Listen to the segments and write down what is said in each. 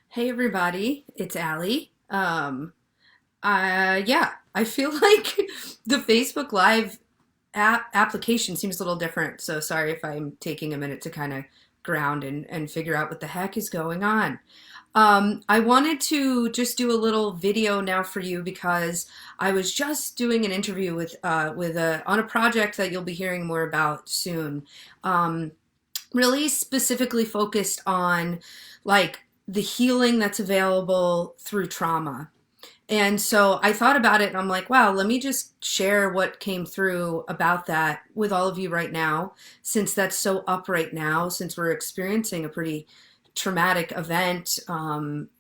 Hey everybody, it's Allie. I feel like the Facebook Live application seems a little different. So sorry if I'm taking a minute to kind of ground and figure out what the heck is going on. I wanted to just do a little video now for you because I was just doing an interview on a project that you'll be hearing more about soon. Um, Really specifically focused on like the healing that's available through trauma. And so I thought about it and I'm like, wow, let me just share what came through about that with all of you right now, since that's so up right now, since we're experiencing a pretty traumatic event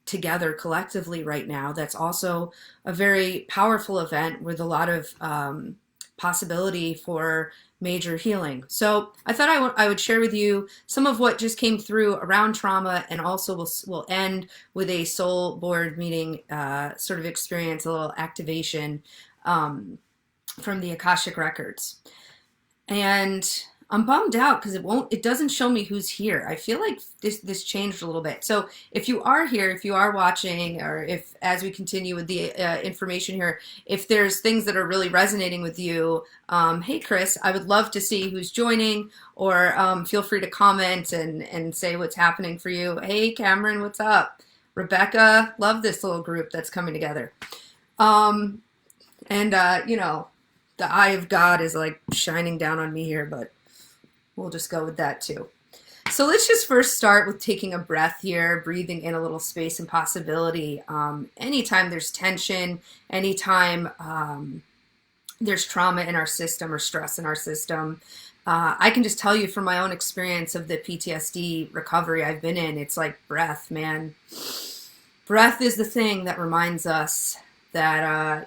together collectively right now. That's also a very powerful event with a lot of possibility for major healing. So I thought I would share with you some of what just came through around trauma, and also we'll end with a soul board meeting sort of experience, a little activation from the Akashic records. And I'm bummed out because it doesn't show me who's here. I feel like this changed a little bit. So if you are here, if you are watching, or if as we continue with the information here, if there's things that are really resonating with you, hey Chris, I would love to see who's joining, or feel free to comment and say what's happening for you. Hey Cameron, what's up? Rebecca, love this little group that's coming together. Um, and the eye of God is like shining down on me here, but we'll just go with that too. So let's just first start with taking a breath here, breathing in a little space and possibility. Anytime there's tension, anytime there's trauma in our system or stress in our system, I can just tell you from my own experience of the PTSD recovery I've been in, it's like breath, man. Breath is the thing that reminds us that,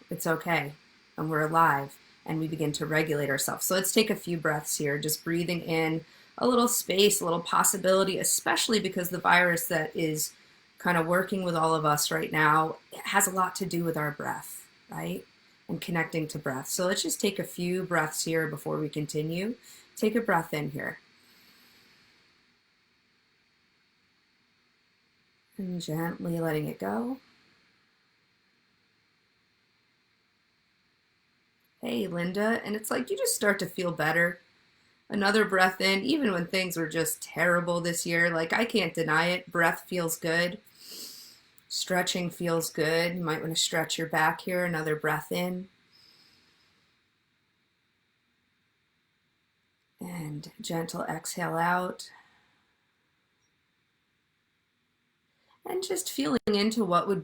it's okay and we're alive, and we begin to regulate ourselves. So let's take a few breaths here, just breathing in a little space, a little possibility, especially because the virus that is kind of working with all of us right now, it has a lot to do with our breath, right? And connecting to breath. So let's just take a few breaths here before we continue. Take a breath in here. And gently letting it go. Hey, Linda. And it's like you just start to feel better. Another breath in, even when things were just terrible this year. Like, I can't deny it. Breath feels good. Stretching feels good. You might want to stretch your back here. Another breath in. And gentle exhale out. And just feeling into what would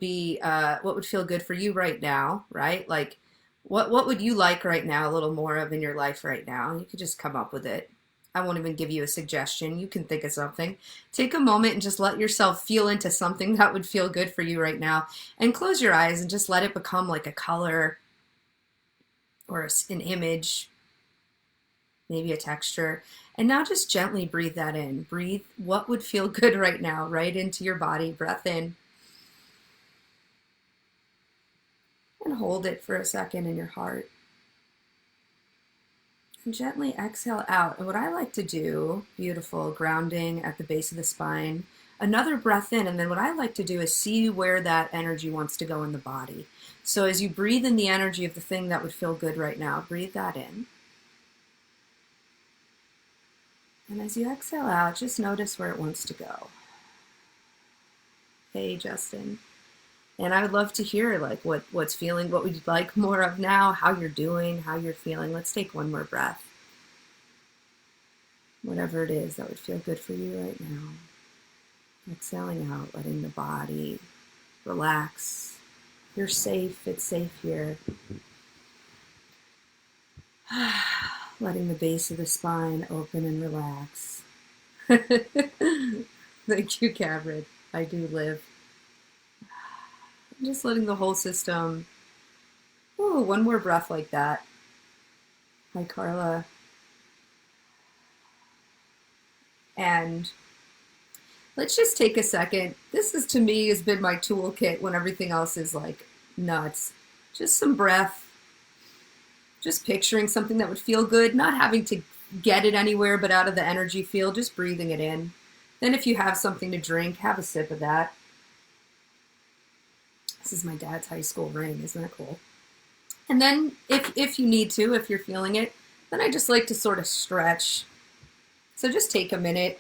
feel good for you right now, right? Like, what would you like right now, a little more of in your life right now? You could just come up with it. I won't even give you a suggestion. You can think of something. Take a moment and just let yourself feel into something that would feel good for you right now. And close your eyes and just let it become like a color or an image, maybe a texture. And now just gently breathe that in. Breathe what would feel good right now, right into your body. Breath in. And hold it for a second in your heart. And gently exhale out. And what I like to do, beautiful, grounding at the base of the spine. Another breath in, and then what I like to do is see where that energy wants to go in the body. So as you breathe in the energy of the thing that would feel good right now, breathe that in. And as you exhale out, just notice where it wants to go. Hey, Justin. And I would love to hear like what's feeling, what would you like more of now, how you're doing, how you're feeling. Let's take one more breath. Whatever it is that would feel good for you right now. Exhaling out, letting the body relax. You're safe, it's safe here. Letting the base of the spine open and relax. Thank you, Cameron. I do live. Just letting the whole system. Oh, one more breath like that. Hi, Carla. And let's just take a second. This is, to me, has been my toolkit when everything else is like nuts. Just some breath. Just picturing something that would feel good, not having to get it anywhere but out of the energy field, just breathing it in. Then if you have something to drink, have a sip of that. This is my dad's high school ring. Isn't that cool? And then if you need to, if you're feeling it, then I just like to sort of stretch. So just take a minute.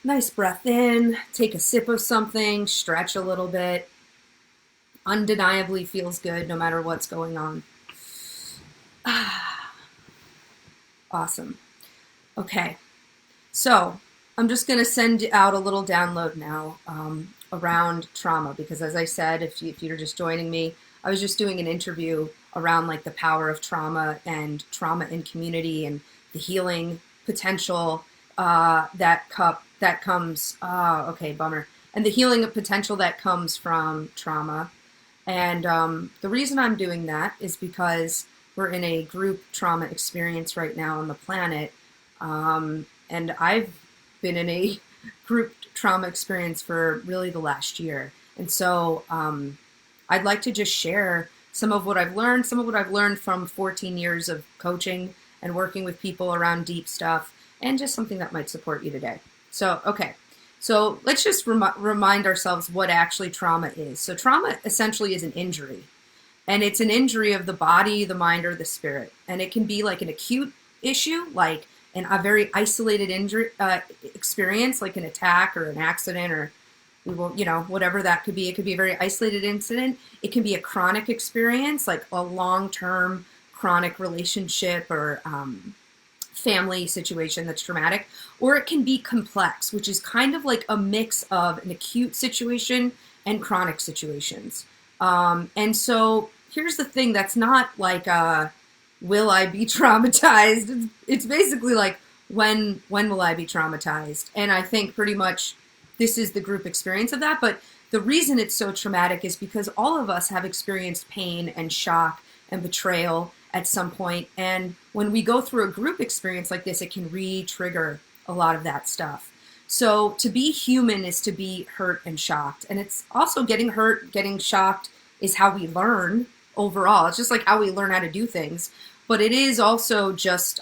Nice breath in, take a sip of something, stretch a little bit. Undeniably feels good no matter what's going on. Awesome. Okay, so I'm just going to send out a little download now around trauma, because as I said, if you're just joining me, I was just doing an interview around like the power of trauma and trauma in community and the healing potential that comes. Okay, bummer. And the healing potential that comes from trauma. And the reason I'm doing that is because we're in a group trauma experience right now on the planet. And I've been in a group trauma experience for really the last year. And so I'd like to just share some of what I've learned from 14 years of coaching and working with people around deep stuff, and just something that might support you today. So, okay. So let's just remind ourselves what actually trauma is. So trauma essentially is an injury. And it's an injury of the body, the mind, or the spirit. And it can be like an acute issue, like a very isolated injury experience, like an attack or an accident, or whatever that could be. It could be a very isolated incident. It can be a chronic experience, like a long-term chronic relationship or family situation that's traumatic, or it can be complex, which is kind of like a mix of an acute situation and chronic situations. And so here's the thing, that's not like will I be traumatized? It's basically like when will I be traumatized? And I think pretty much this is the group experience of that. But the reason it's so traumatic is because all of us have experienced pain and shock and betrayal at some point. And when we go through a group experience like this, it can re-trigger a lot of that stuff. So to be human is to be hurt and shocked. And it's also getting hurt, getting shocked is how we learn overall. It's just like how we learn how to do things. But it is also just,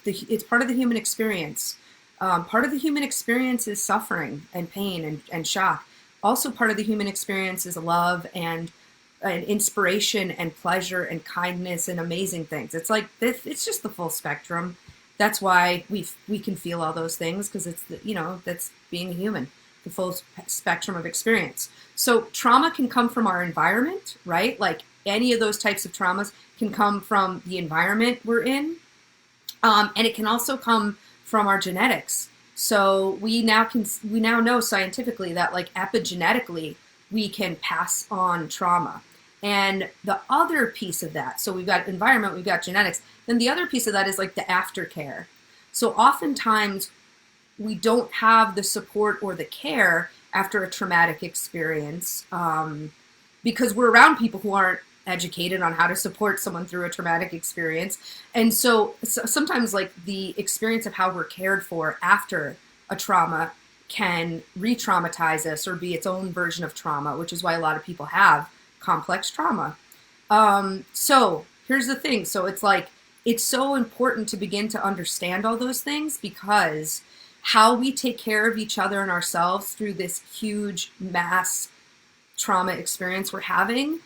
it's part of the human experience. Part of the human experience is suffering and pain and shock. Also part of the human experience is love and inspiration and pleasure and kindness and amazing things. It's like, it's just the full spectrum. That's why we can feel all those things, because it's, that's being a human, the full spectrum of experience. So trauma can come from our environment, right? Like any of those types of traumas can come from the environment we're in. And it can also come from our genetics. So we now know scientifically that like epigenetically, we can pass on trauma. And the other piece of that, so we've got environment, we've got genetics, then the other piece of that is like the aftercare. So oftentimes we don't have the support or the care after a traumatic experience because we're around people who aren't educated on how to support someone through a traumatic experience. And so sometimes like the experience of how we're cared for after a trauma can re-traumatize us or be its own version of trauma, which is why a lot of people have complex trauma. So here's the thing. So it's like, it's so important to begin to understand all those things, because how we take care of each other and ourselves through this huge mass trauma experience we're having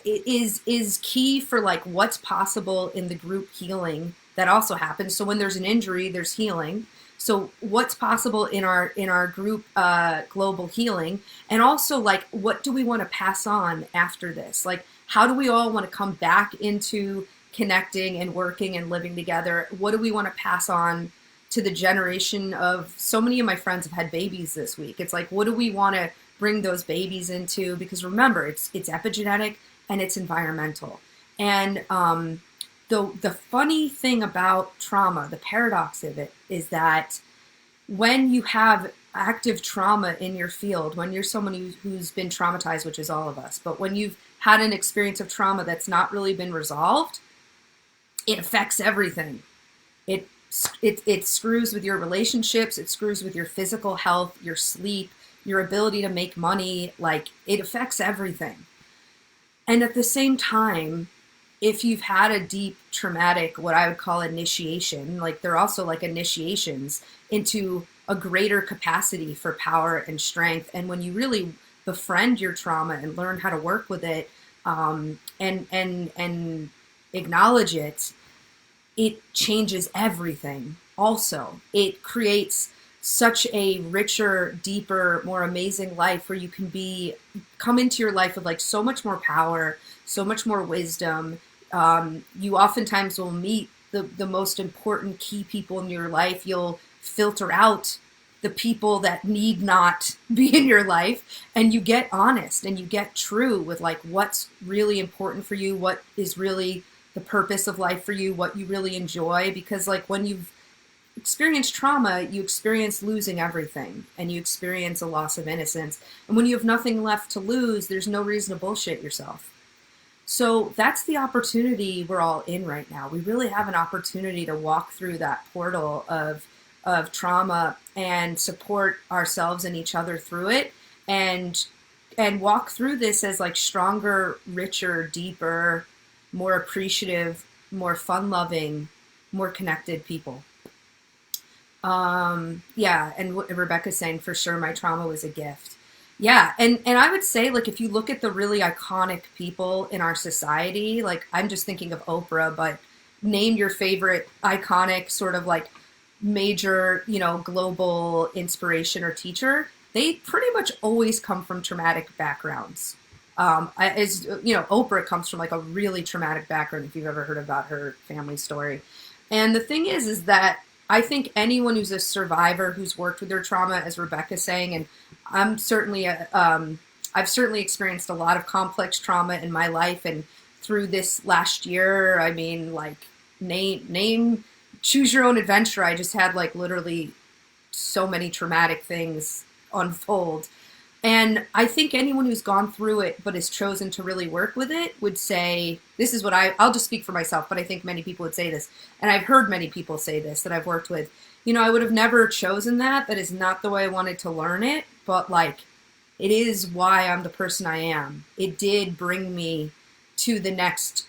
is key for like what's possible in the group healing that also happens. So when there's an injury, there's healing. So what's possible in our group global healing, and also like what do we want to pass on after this? Like how do we all want to come back into connecting and working and living together? What do we want to pass on to the generation of, so many of my friends have had babies this week. It's like, what do we want to bring those babies into? Because remember, it's epigenetic and it's environmental. And the funny thing about trauma, the paradox of it, is that when you have active trauma in your field, when you're someone who's been traumatized, which is all of us, but when you've had an experience of trauma that's not really been resolved, it affects everything. It screws with your relationships, it screws with your physical health, your sleep, your ability to make money, like it affects everything. And at the same time, if you've had a deep traumatic, what I would call initiation, like they're also like initiations into a greater capacity for power and strength. And when you really befriend your trauma and learn how to work with it, and acknowledge it, it changes everything. Also, it creates such a richer, deeper, more amazing life where you can come into your life with like so much more power, so much more wisdom. You oftentimes will meet the most important key people in your life. You'll filter out the people that need not be in your life, and you get honest and you get true with like what's really important for you, what is really the purpose of life for you, what you really enjoy. Because like when you've experienced trauma, you experience losing everything, and you experience a loss of innocence. And when you have nothing left to lose, there's no reason to bullshit yourself. So that's the opportunity we're all in right now. We really have an opportunity to walk through that portal of trauma and support ourselves and each other through it, and walk through this as like stronger, richer, deeper, more appreciative, more fun-loving, more connected people. Yeah, and what Rebecca's saying, for sure, my trauma was a gift. Yeah, and I would say, like, if you look at the really iconic people in our society, like, I'm just thinking of Oprah, but name your favorite iconic sort of like major, global inspiration or teacher. They pretty much always come from traumatic backgrounds. Oprah comes from like a really traumatic background, if you've ever heard about her family story. And the thing is that I think anyone who's a survivor who's worked with their trauma, as Rebecca's saying, and I've certainly experienced a lot of complex trauma in my life, and through this last year, I mean, like, choose your own adventure. I just had like literally so many traumatic things unfold. And I think anyone who's gone through it but has chosen to really work with it would say, this is what I'll just speak for myself, but I think many people would say this. And I've heard many people say this that I've worked with. I would have never chosen that. That is not the way I wanted to learn it. But like, it is why I'm the person I am. It did bring me to the next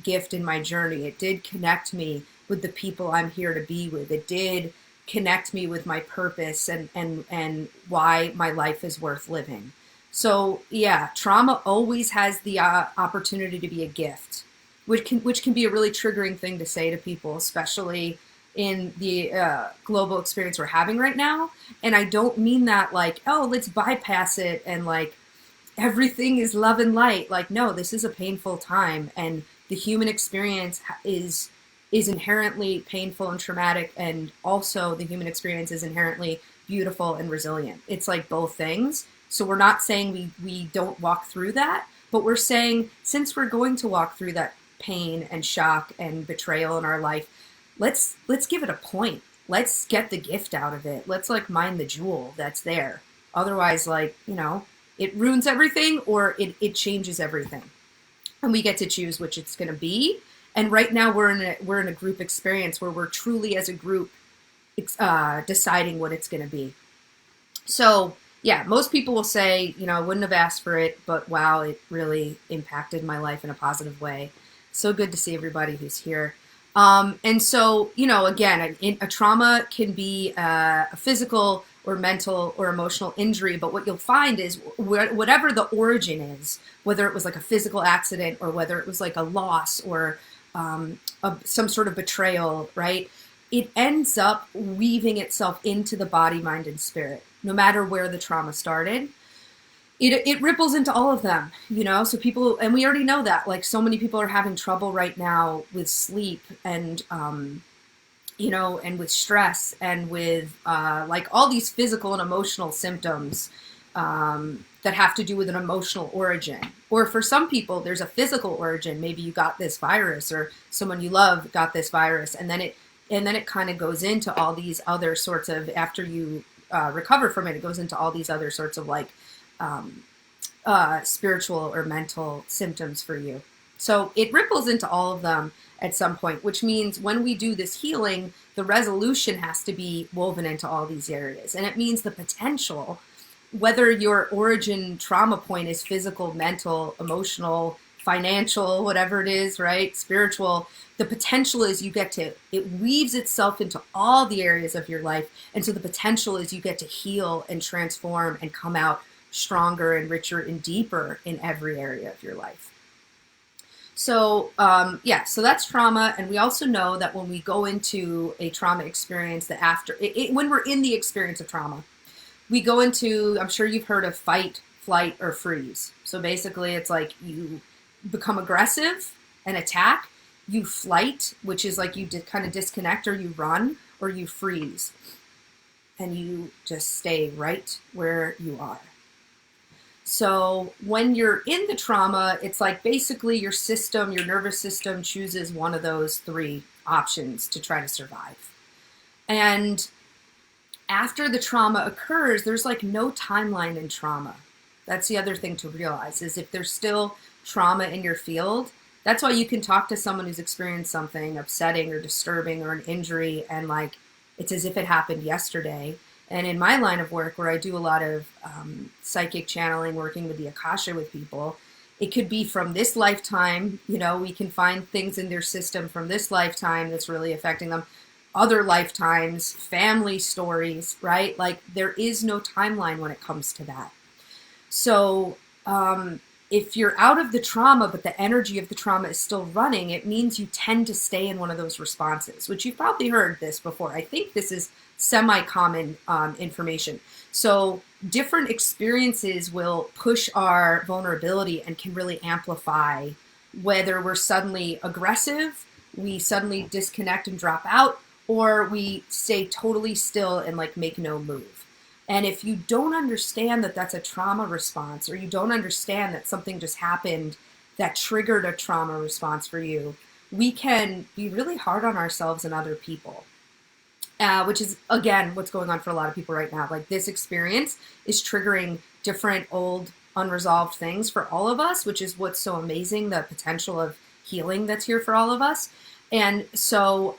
gift in my journey. It did connect me with the people I'm here to be with. It did connect me with my purpose and why my life is worth living. So yeah, trauma always has the opportunity to be a gift, which can be a really triggering thing to say to people, especially in the global experience we're having right now. And I don't mean that like, oh, let's bypass it and like everything is love and light. Like, no, this is a painful time, and the human experience is inherently painful and traumatic, and also the human experience is inherently beautiful and resilient. It's like both things. So we're not saying we don't walk through that, but we're saying, since we're going to walk through that pain and shock and betrayal in our life, let's give it a point. Let's get the gift out of it. Let's like mine the jewel that's there. Otherwise, like, it ruins everything, or it changes everything. And we get to choose which it's going to be. And right now we're in a group experience where we're truly as a group deciding what it's going to be. So yeah, most people will say, I wouldn't have asked for it, but wow, it really impacted my life in a positive way. So good to see everybody who's here. And so, again, a trauma can be a physical or mental or emotional injury, but what you'll find is whatever the origin is, whether it was like a physical accident or whether it was like a loss or some sort of betrayal, right? It ends up weaving itself into the body, mind, and spirit, no matter where the trauma started. It ripples into all of them, so people, and we already know that, like, so many people are having trouble right now with sleep and, and with stress and with, like, all these physical and emotional symptoms, that have to do with an emotional origin. Or for some people, there's a physical origin. Maybe you got this virus, or someone you love got this virus, and then it kind of goes into all these other sorts of, after you recover from it, it goes into all these other sorts of like spiritual or mental symptoms for you. So it ripples into all of them at some point, which means when we do this healing, the resolution has to be woven into all these areas. And it means the potential, whether your origin trauma point is physical, mental, emotional, financial, whatever it is, right? Spiritual, the potential is it weaves itself into all the areas of your life. And so the potential is you get to heal and transform and come out stronger and richer and deeper in every area of your life. So yeah, so that's trauma. And we also know that when we go into a trauma experience, that after when we're in the experience of trauma, we go into, I'm sure you've heard of fight, flight, or freeze. So basically it's like you become aggressive and attack, you flight, which is like you kind of disconnect, or you run, or you freeze and you just stay right where you are. So when you're in the trauma, it's like basically your system, your nervous system chooses one of those three options to try to survive. And after the trauma occurs, there's like no timeline in trauma. That's the other thing to realize, is if there's still trauma in your field, that's why you can talk to someone who's experienced something upsetting or disturbing or an injury, and like it's as if it happened yesterday. And in my line of work, where I do a lot of psychic channeling, working with the Akasha with people, it could be from this lifetime. You know, we can find things in their system from this lifetime that's really affecting them. Other lifetimes, family stories, right? Like there is no timeline when it comes to that. So if you're out of the trauma, but the energy of the trauma is still running, it means you tend to stay in one of those responses, which you've probably heard this before. I think this is semi-common information. So different experiences will push our vulnerability and can really amplify whether we're suddenly aggressive, we suddenly disconnect and drop out, or we stay totally still and like make no move. And if you don't understand that that's a trauma response, or you don't understand that something just happened that triggered a trauma response for you, we can be really hard on ourselves and other people. Which is, again, what's going on for a lot of people right now. Like this experience is triggering different old unresolved things for all of us, which is what's so amazing, the potential of healing that's here for all of us. And so,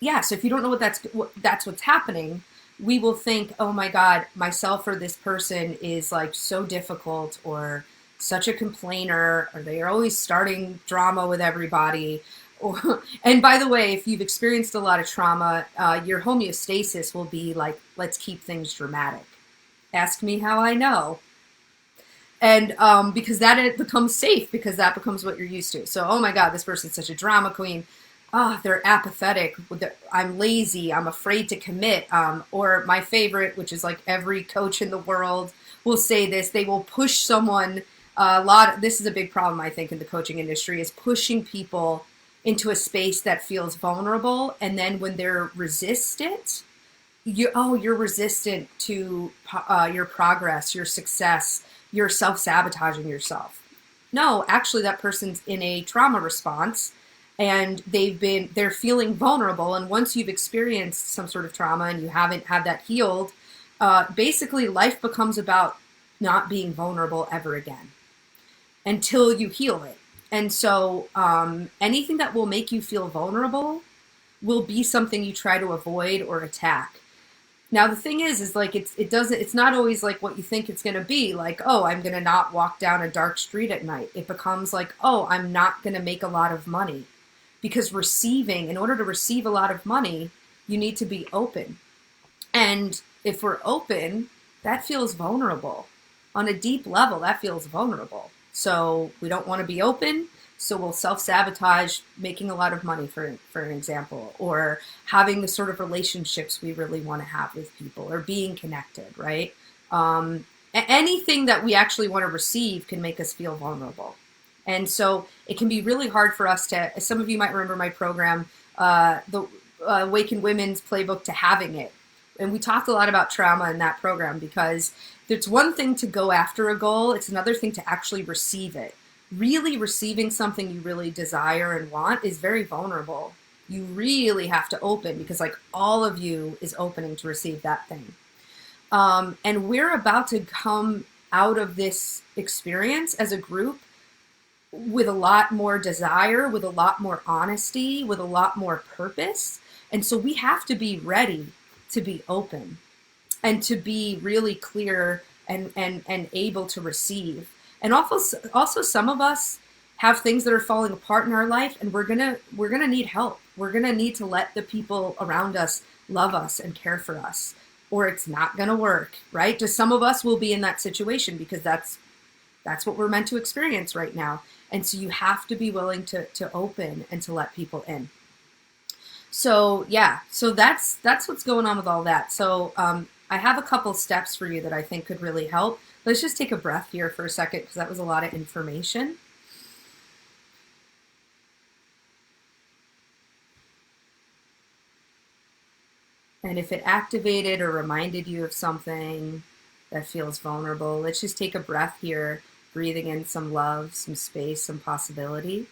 yeah, so if you don't know that's what's happening, we will think, oh my God, myself or this person is like so difficult, or such a complainer, or they are always starting drama with everybody. And by the way, if you've experienced a lot of trauma, your homeostasis will be like, let's keep things dramatic. Ask me how I know. And because that it becomes safe, because that becomes what you're used to. So, oh my God, this person's such a drama queen. Oh, they're apathetic. I'm lazy. I'm afraid to commit. Or my favorite, which is like every coach in the world will say this, they will push someone this is a big problem, I think, in the coaching industry, is pushing people into a space that feels vulnerable. And then when they're resistant, you're resistant to your progress, your success, you're self-sabotaging yourself. No, actually that person's in a trauma response, and they're feeling vulnerable. And once you've experienced some sort of trauma and you haven't had that healed, basically life becomes about not being vulnerable ever again until you heal it. And so anything that will make you feel vulnerable will be something you try to avoid or attack. Now the thing is like it's not always like what you think it's going to be. Like, oh, I'm going to not walk down a dark street at night. It becomes like, oh, I'm not going to make a lot of money. Because in order to receive a lot of money, you need to be open. And if we're open, that feels vulnerable. On a deep level, that feels vulnerable. So we don't want to be open, so we'll self-sabotage making a lot of money, for an example, or having the sort of relationships we really want to have with people, or being connected, right? Anything that we actually want to receive can make us feel vulnerable. And so it can be really hard for us to, as some of you might remember my program, the Awakened Women's Playbook to Having It. And we talked a lot about trauma in that program, because it's one thing to go after a goal. It's another thing to actually receive it. Really receiving something you really desire and want is very vulnerable. You really have to open, because like all of you is opening to receive that thing. And we're about to come out of this experience as a group with a lot more desire, with a lot more honesty, with a lot more purpose. And so we have to be ready to be open and to be really clear and able to receive. And also some of us have things that are falling apart in our life, and we're gonna need help. We're gonna need to let the people around us love us and care for us. or it's not going to work, right? Just some of us will be in that situation because that's what we're meant to experience right now. And so you have to be willing to open and to let people in. So yeah, so that's what's going on with all that. So I have a couple steps for you that I think could really help. Let's just take a breath here for a second because that was a lot of information. And if it activated or reminded you of something that feels vulnerable, let's just take a breath here, breathing in some love, some space, some possibility.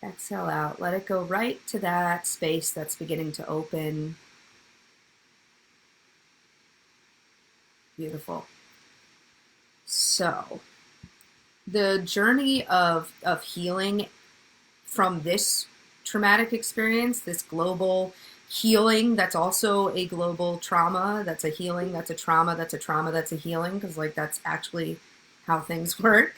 Exhale out. Let it go right to that space that's beginning to open. Beautiful. So, the journey of healing from this traumatic experience, this global healing that's also a global trauma, that's a healing, that's a trauma, that's a trauma, that's a healing, because like that's actually how things work.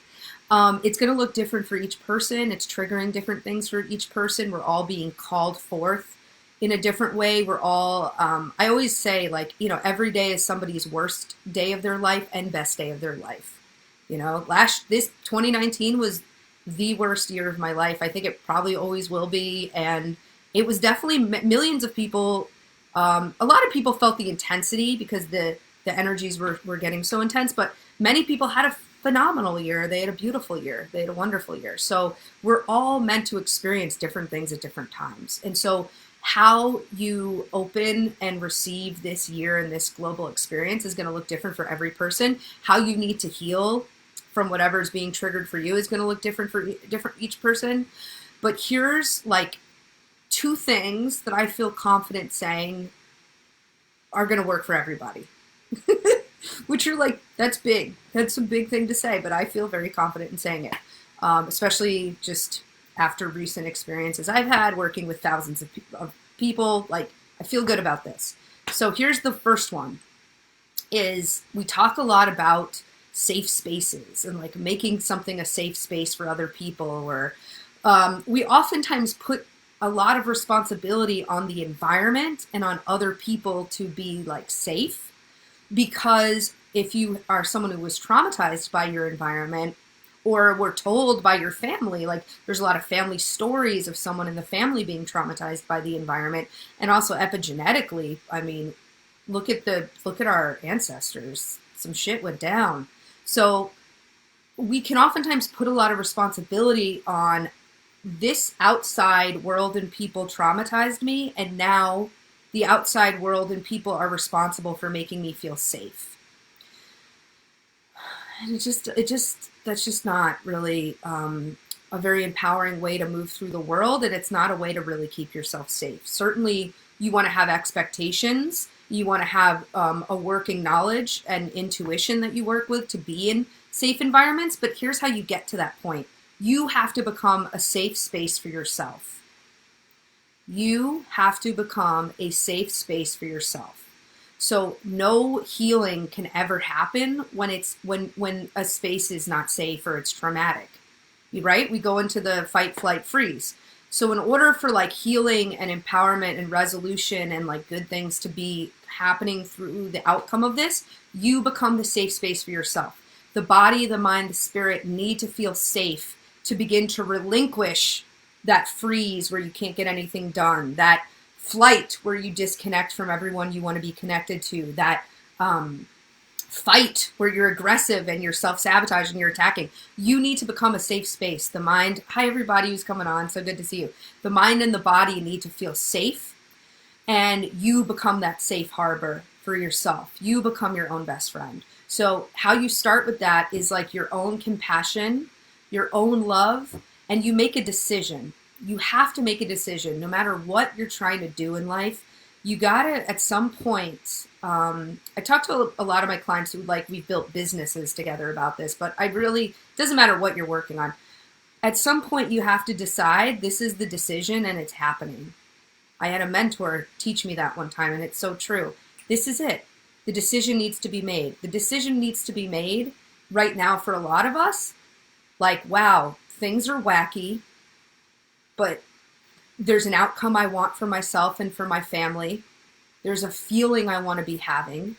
It's going to look different for each person. It's triggering different things for each person. We're all being called forth in a different way. We're all, I always say, like, you know, every day is somebody's worst day of their life and best day of their life. You know, this 2019 was the worst year of my life. I think it probably always will be. And it was definitely millions of people. A lot of people felt the intensity because the energies were getting so intense, but many people had a phenomenal year. They had a beautiful year. They had a wonderful year. So we're all meant to experience different things at different times. And so how you open and receive this year and this global experience is going to look different for every person. How you need to heal from whatever is being triggered for you is going to look different for each person. But here's like 2 things that I feel confident saying are going to work for everybody. Which are like, that's big. That's a big thing to say, but I feel very confident in saying it, especially just after recent experiences I've had working with thousands of people. Like, I feel good about this. So here's the first one, is we talk a lot about safe spaces and like making something a safe space for other people, or we oftentimes put a lot of responsibility on the environment and on other people to be like safe. Because if you are someone who was traumatized by your environment or were told by your family, like there's a lot of family stories of someone in the family being traumatized by the environment, and also epigenetically, I mean, look at our ancestors. Some shit went down. So we can oftentimes put a lot of responsibility on this outside world and people traumatized me, and now the outside world and people are responsible for making me feel safe. And that's just not really a very empowering way to move through the world, and it's not a way to really keep yourself safe. Certainly, you want to have expectations. You want to have a working knowledge and intuition that you work with to be in safe environments. But here's how you get to that point. You have to become a safe space for yourself. You have to become a safe space for yourself. So no healing can ever happen when a space is not safe or it's traumatic. Right? We go into the fight, flight, freeze. So in order for like healing and empowerment and resolution and like good things to be happening through the outcome of this, you become the safe space for yourself. The body, the mind, the spirit need to feel safe to begin to relinquish that freeze where you can't get anything done, that flight where you disconnect from everyone you want to be connected to, that fight where you're aggressive and you're self-sabotaging and you're attacking. You need to become a safe space. The mind, hi everybody who's coming on, so good to see you. The mind and the body need to feel safe, and you become that safe harbor for yourself. You become your own best friend. So how you start with that is like your own compassion, your own love, and you make a decision. You have to make a decision no matter what you're trying to do in life. You gotta, at some point, I talk to a lot of my clients who like, we've built businesses together about this, but it doesn't matter what you're working on. At some point you have to decide this is the decision and it's happening. I had a mentor teach me that one time, and it's so true. This is it. The decision needs to be made. The decision needs to be made right now for a lot of us. Like, wow, things are wacky, but there's an outcome I want for myself and for my family. There's a feeling I want to be having,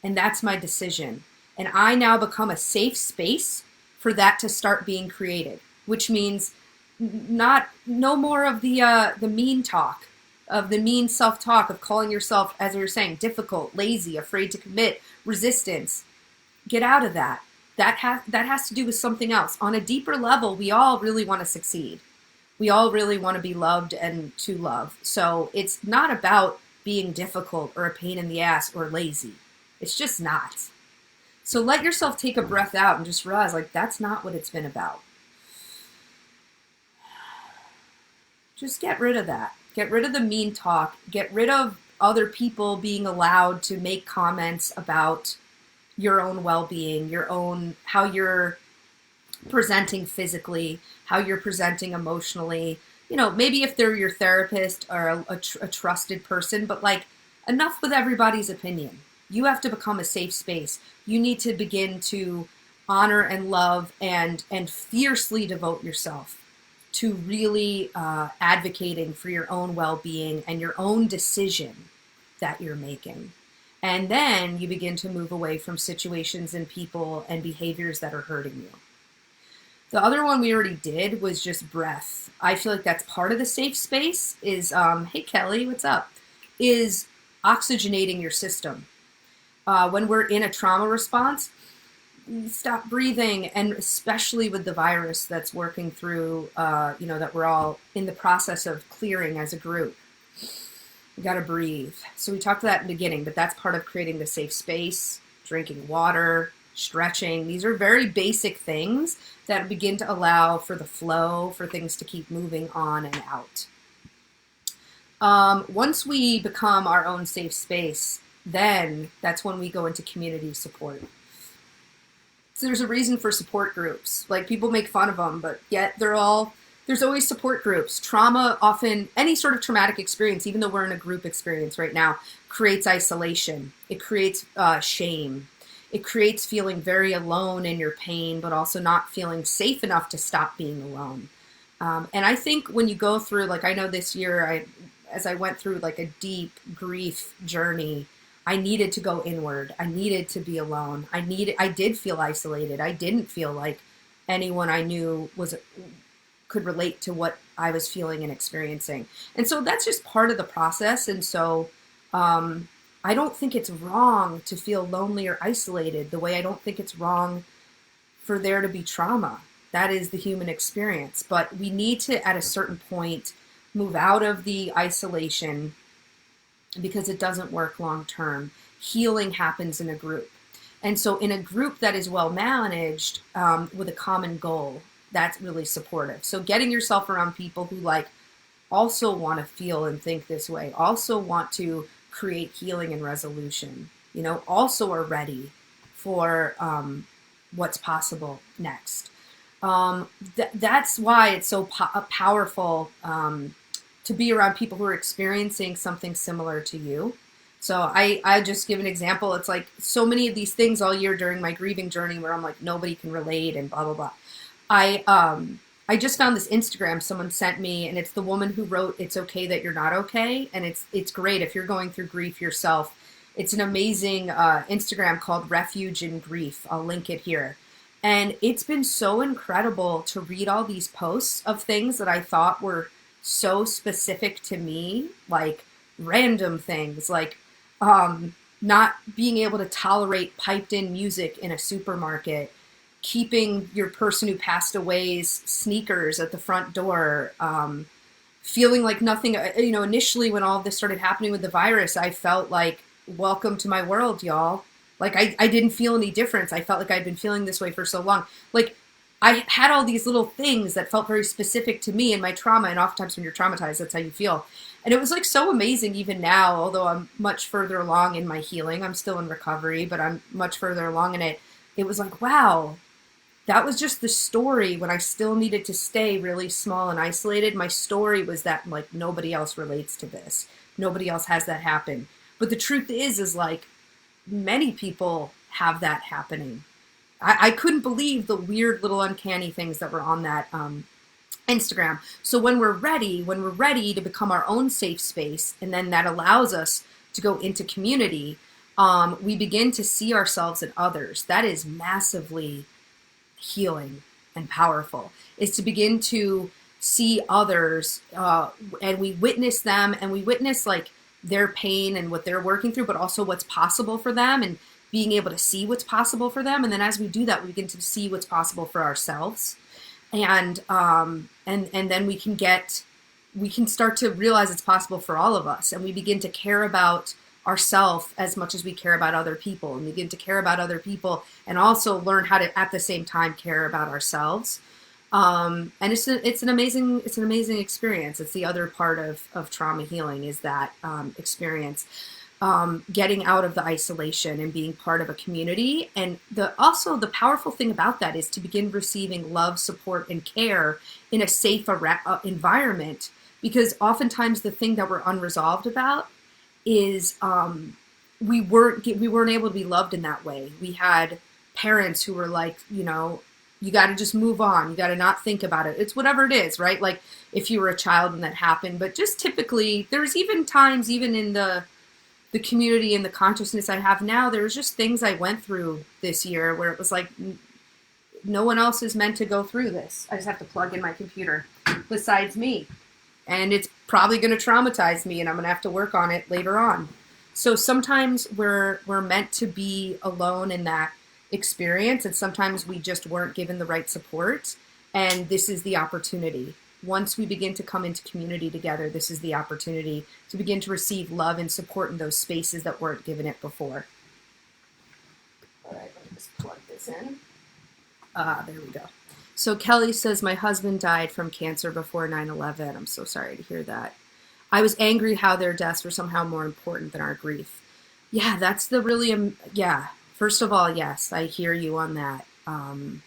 and that's my decision. And I now become a safe space for that to start being created, which means no more of the mean talk, of the mean self-talk, of calling yourself, as we were saying, difficult, lazy, afraid to commit, resistance. Get out of that. That has to do with something else. On a deeper level, we all really want to succeed. We all really want to be loved and to love. So it's not about being difficult or a pain in the ass or lazy. It's just not. So let yourself take a breath out and just realize, like, that's not what it's been about. Just get rid of that. Get rid of the mean talk. Get rid of other people being allowed to make comments about your own well-being, your own, how you're presenting physically, how you're presenting emotionally. You know, maybe if they're your therapist or a trusted person, but like, enough with everybody's opinion. You have to become a safe space. You need to begin to honor and love and fiercely devote yourself to really advocating for your own well-being and your own decision that you're making. And then you begin to move away from situations and people and behaviors that are hurting you. The other one we already did was just breath. I feel like that's part of the safe space is, hey Kelly, what's up? Is oxygenating your system. When we're in a trauma response, stop breathing, and especially with the virus that's working through, that we're all in the process of clearing as a group. We got to breathe. So we talked about that in the beginning, but that's part of creating the safe space, drinking water, stretching. These are very basic things that begin to allow for the flow, for things to keep moving on and out. Once we become our own safe space, then that's when we go into community support. So there's a reason for support groups. Like, people make fun of them, but yet there's always support groups. Trauma, often, any sort of traumatic experience, even though we're in a group experience right now, creates isolation. It creates shame. It creates feeling very alone in your pain, but also not feeling safe enough to stop being alone. And I think when you go through, like, I know this year, as I went through like a deep grief journey, I needed to go inward. I needed to be alone. I did feel isolated. I didn't feel like anyone I knew could relate to what I was feeling and experiencing. And so that's just part of the process. And so I don't think it's wrong to feel lonely or isolated, the way I don't think it's wrong for there to be trauma. That is the human experience. But we need to, at a certain point, move out of the isolation, because it doesn't work long term. Healing happens in a group. And so in a group that is well managed, with a common goal, that's really supportive. So getting yourself around people who also want to feel and think this way, also want to create healing and resolution, also are ready for what's possible next. That's why it's so powerful to be around people who are experiencing something similar to you. So I just give an example. It's like so many of these things all year during my grieving journey where I'm like, nobody can relate and blah, blah, blah. I just found this Instagram someone sent me, and it's the woman who wrote "It's Okay That You're Not Okay." And it's great if you're going through grief yourself. It's an amazing Instagram called Refuge in Grief. I'll link it here. And it's been so incredible to read all these posts of things that I thought were so specific to me, like random things, like not being able to tolerate piped in music in a supermarket, keeping your person who passed away's sneakers at the front door, feeling like nothing, initially when all of this started happening with the virus, I felt like, welcome to my world, y'all. Like, I didn't feel any difference. I felt like I'd been feeling this way for so long. Like, I had all these little things that felt very specific to me and my trauma, and oftentimes when you're traumatized, that's how you feel. And it was like so amazing even now, although I'm much further along in my healing. I'm still in recovery, but I'm much further along in it. It was like, wow, that was just the story when I still needed to stay really small and isolated. My story was that, like, nobody else relates to this. Nobody else has that happen. But the truth is like, many people have that happening. I couldn't believe the weird little uncanny things that were on that Instagram. So when we're ready to become our own safe space, and then that allows us to go into community, we begin to see ourselves in others. That is massively healing and powerful, is to begin to see others, and we witness them, and we witness like their pain and what they're working through, but also what's possible for them, and being able to see what's possible for them. And then as we do that, we begin to see what's possible for ourselves. And then we can start to realize it's possible for all of us, and we begin to care about ourselves as much as we care about other people, and we begin to care about other people and also learn how to at the same time care about ourselves. And it's an amazing experience. It's the other part of trauma healing, is that experience, getting out of the isolation and being part of a community. And also the powerful thing about that is to begin receiving love, support, and care in a safe environment. Because oftentimes the thing that we're unresolved about is we weren't able to be loved in that way. We had parents who were like, you got to just move on. You got to not think about it. It's whatever it is, right? Like if you were a child when that happened. But just typically, there's even times, even in the community and the consciousness I have now, there's just things I went through this year where it was like, no one else is meant to go through this. I just have to plug in my computer besides me. And it's probably going to traumatize me, and I'm going to have to work on it later on. So sometimes we're meant to be alone in that experience, and sometimes we just weren't given the right support. And this is the opportunity. Once we begin to come into community together, this is the opportunity to begin to receive love and support in those spaces that weren't given it before. All right, let me just plug this in. There we go. So Kelly says, my husband died from cancer before 9/11. I'm so sorry to hear that. I was angry how their deaths were somehow more important than our grief. Yeah, that's the really, first of all, yes, I hear you on that. And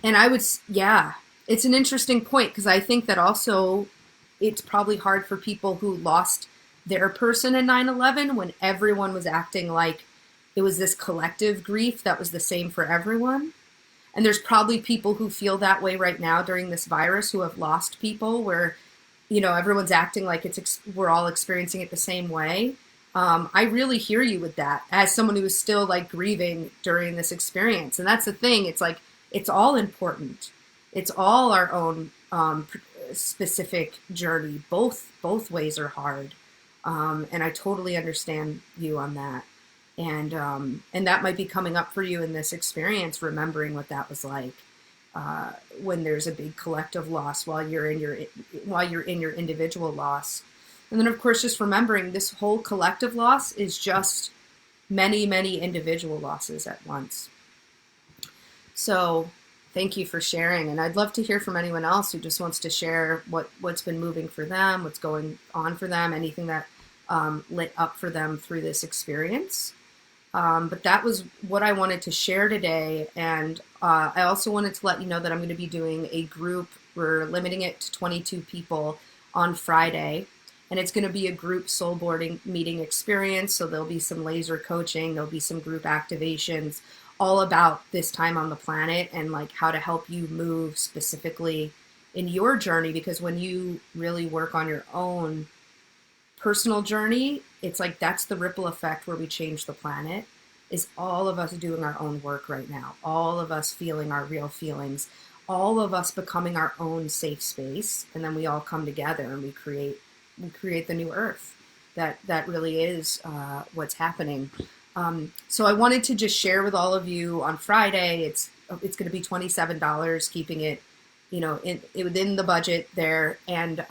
I would, it's an interesting point, because I think that also it's probably hard for people who lost their person in 9/11 when everyone was acting like it was this collective grief that was the same for everyone. And there's probably people who feel that way right now during this virus, who have lost people, where, everyone's acting like we're all experiencing it the same way. I really hear you with that, as someone who is still like grieving during this experience. And that's the thing. It's like, it's all important. It's all our own specific journey. Both ways are hard. And I totally understand you on that. And that might be coming up for you in this experience, remembering what that was like when there's a big collective loss while you're in your individual loss. And then, of course, just remembering this whole collective loss is just many, many individual losses at once. So thank you for sharing. And I'd love to hear from anyone else who just wants to share what's been moving for them, what's going on for them, anything that lit up for them through this experience. But that was what I wanted to share today. And I also wanted to let you know that I'm going to be doing a group. We're limiting it to 22 people on Friday. And it's going to be a group soul boarding meeting experience. So there'll be some laser coaching. There'll be some group activations, all about this time on the planet and like how to help you move specifically in your journey. Because when you really work on your own personal journey, it's like that's the ripple effect where we change the planet, is all of us doing our own work right now, all of us feeling our real feelings, all of us becoming our own safe space, and then we all come together and we create the new earth that really is what's happening. So I wanted to just share with all of you on Friday. It's going to be $27, keeping it within the budget there. And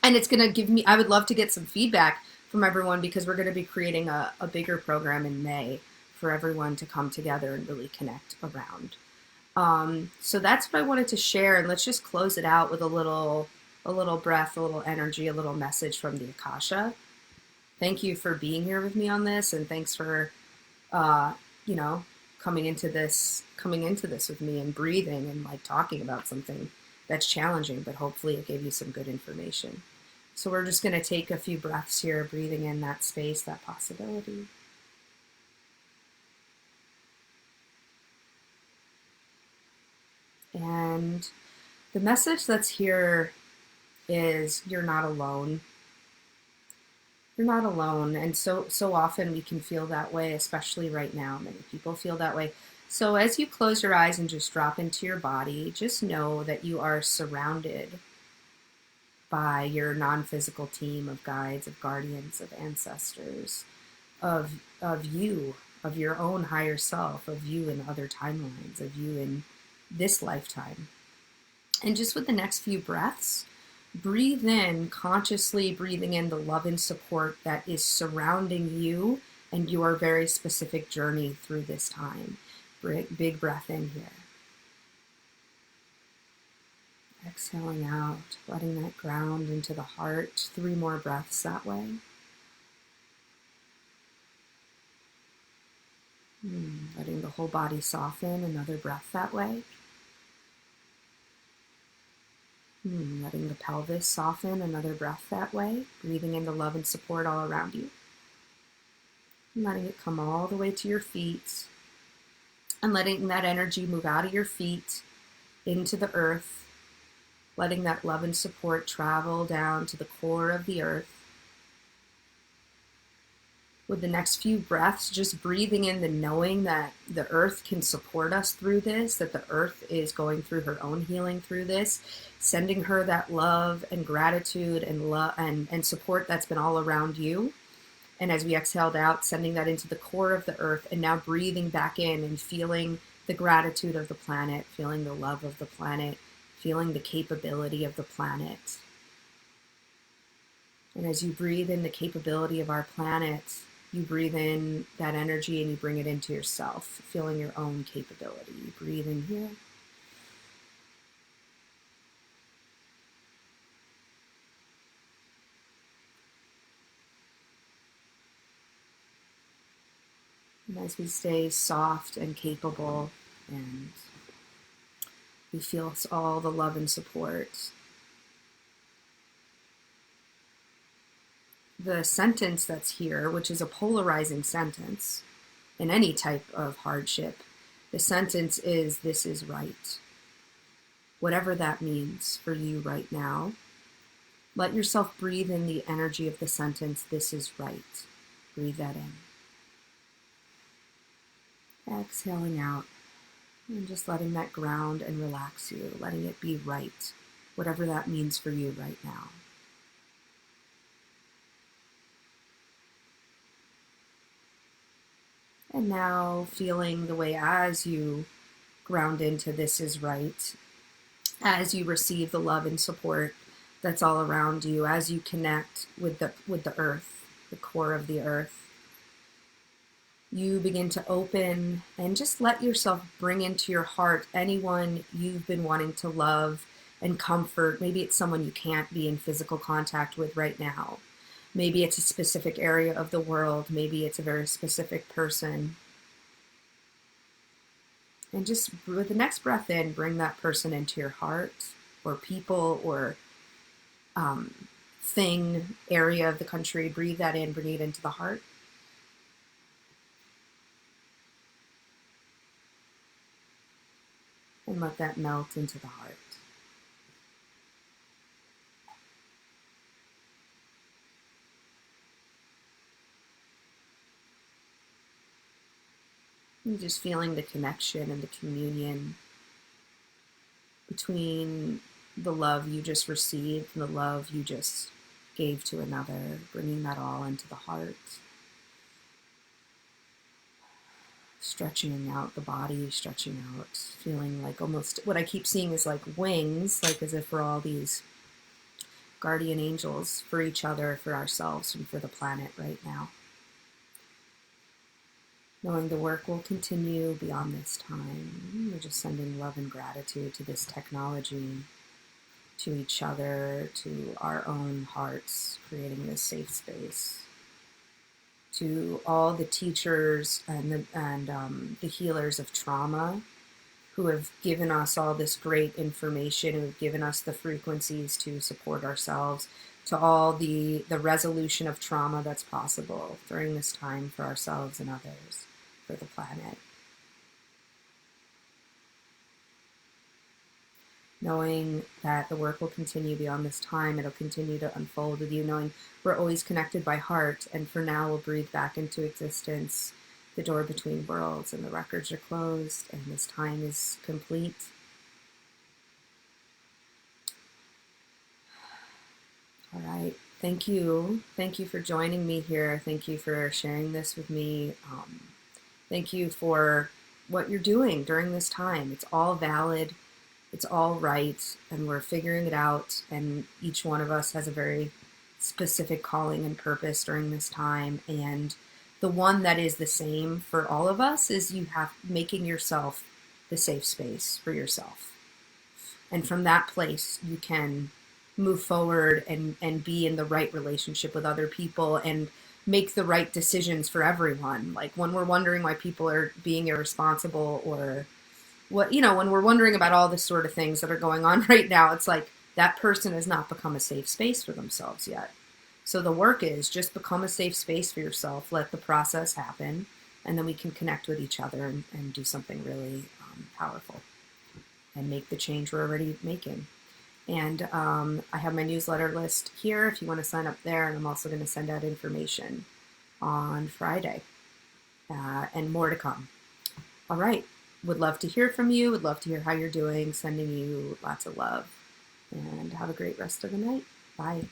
it's going to give me, I would love to get some feedback from everyone, because we're going to be creating a bigger program in May for everyone to come together and really connect around. So that's what I wanted to share. And let's just close it out with a little breath, a little energy, a little message from the Akasha. Thank you for being here with me on this. And thanks for, coming into this with me and breathing and like talking about something that's challenging, but hopefully it gave you some good information. So we're just going to take a few breaths here, breathing in that space, that possibility. And the message that's here is, you're not alone. You're not alone. And so often we can feel that way, especially right now. Many people feel that way. So as you close your eyes and just drop into your body, just know that you are surrounded by your non-physical team of guides, of guardians, of ancestors, of you, of your own higher self, of you in other timelines, of you in this lifetime. And just with the next few breaths, breathe in, consciously breathing in the love and support that is surrounding you and your very specific journey through this time. Big breath in here. Exhaling out, letting that ground into the heart. 3 more breaths that way. Letting the whole body soften. Another breath that way. Letting the pelvis soften. Another breath that way. Breathing in the love and support all around you. And letting it come all the way to your feet. And letting that energy move out of your feet into the earth. Letting that love and support travel down to the core of the earth. With the next few breaths, just breathing in the knowing that the earth can support us through this, that the earth is going through her own healing through this, sending her that love and gratitude and love and support that's been all around you. And as we exhaled out, sending that into the core of the earth, and now breathing back in and feeling the gratitude of the planet, feeling the love of the planet, feeling the capability of the planet. And as you breathe in the capability of our planet, you breathe in that energy and you bring it into yourself, feeling your own capability. You breathe in here. And as we stay soft and capable, and we feel all the love and support, the sentence that's here, which is a polarizing sentence in any type of hardship, the sentence is, "This is right." Whatever that means for you right now, let yourself breathe in the energy of the sentence, "This is right." Breathe that in. Exhaling out and just letting that ground and relax you, letting it be right, whatever that means for you right now. And now feeling the way as you ground into "this is right," as you receive the love and support that's all around you, as you connect with the earth, the core of the earth, you begin to open and just let yourself bring into your heart anyone you've been wanting to love and comfort. Maybe it's someone you can't be in physical contact with right now. Maybe it's a specific area of the world. Maybe it's a very specific person. And just with the next breath in, bring that person into your heart, or people, or thing, area of the country. Breathe that in, bring it into the heart. And let that melt into the heart. And just feeling the connection and the communion between the love you just received and the love you just gave to another, bringing that all into the heart. Stretching out the body, stretching out, feeling like almost, what I keep seeing is like wings, like as if we're all these guardian angels for each other, for ourselves, and for the planet right now. Knowing the work will continue beyond this time. We're just sending love and gratitude to this technology, to each other, to our own hearts, creating this safe space. To all the teachers and the healers of trauma who have given us all this great information, who have given us the frequencies to support ourselves, to all the resolution of trauma that's possible during this time for ourselves and others, for the planet. knowing that the work will continue beyond this time. It'll continue to unfold with you, knowing we're always connected by heart. And for now, we'll breathe back into existence the door between worlds, and the records are closed, and this time is complete. All right. Thank you. Thank you for joining me here. Thank you for sharing this with me. Thank you for what you're doing during this time. It's all valid. It's all right. And we're figuring it out. And each one of us has a very specific calling and purpose during this time. And the one that is the same for all of us is you have making yourself the safe space for yourself. And from that place, you can move forward and be in the right relationship with other people and make the right decisions for everyone. Like when we're wondering why people are being irresponsible, or what, when we're wondering about all the sort of things that are going on right now, it's like that person has not become a safe space for themselves yet. So the work is just become a safe space for yourself, let the process happen, and then we can connect with each other and do something really powerful and make the change we're already making. And I have my newsletter list here if you want to sign up there. And I'm also going to send out information on Friday and more to come. All right. Would love to hear from you. Would love to hear how you're doing. Sending you lots of love. And have a great rest of the night. Bye.